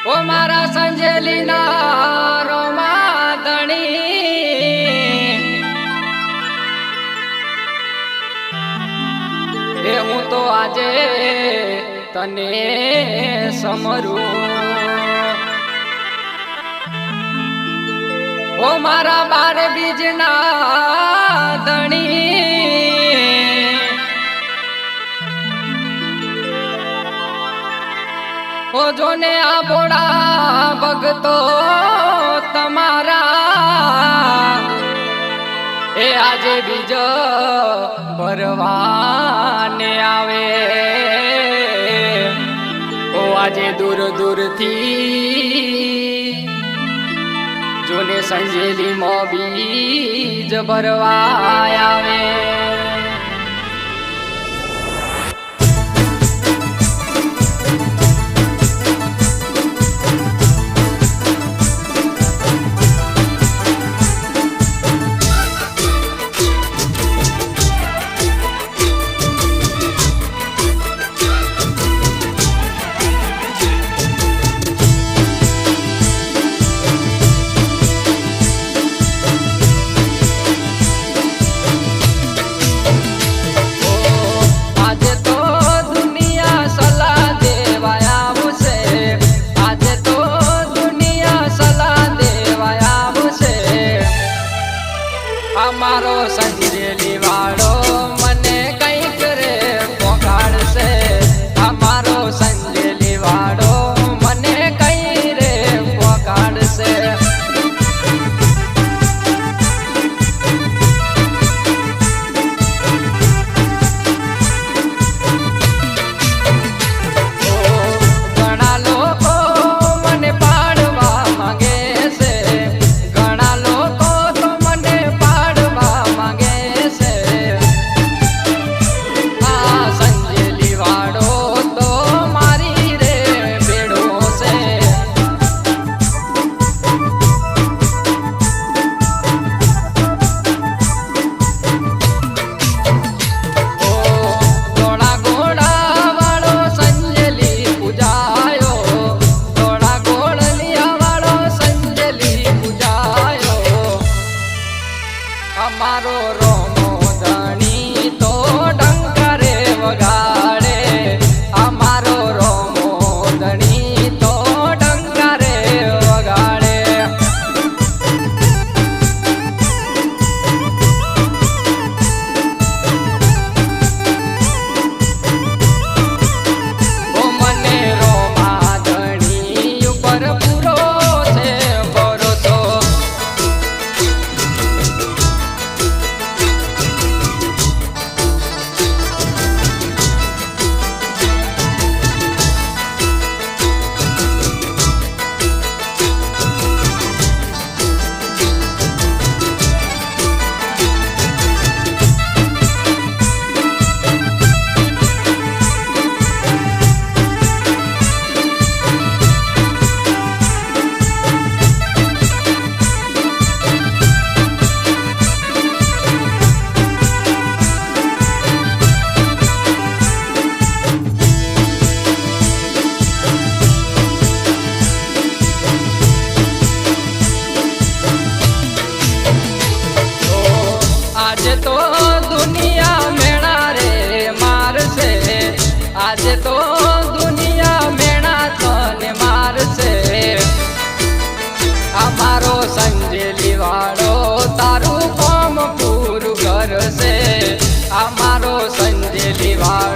ઓ મારા સંજેલી ના રોમાદણી એ હું તો આજે તને સમરું ઓ મારા બાર બીજના ધણી ઓ જોને આ બોડા ભગતો તમારા એ આજે બીજ ભરવાને આવે ઓ આજે દૂર દૂરથી જોને સંજેલી મો બીજ ભરવા આવે અમારો સંજેલી વાળો મને કઈક રે પોકાડશે અમારો સંજેલી વાળો મને કઈ રે પોકાડશે ઘણા લોકો મને પાડવા માંગે છે ઘણા લોકો તો મને અમારો રોમો ધણી તો ડંકારે વગાડે અમારો રોમો ધણી તો ડંકારે વગાડે ઓ મને રોમા ધણી ઉપર પૂરો છે ભરોસો આજે તો દુનિયા મેણા રે મારશે આજે તો દુનિયા મેણા તને મારશે અમારો સંજેલી વાળો તારું કામ પૂરું કરશે અમારો સંજેલી વાળો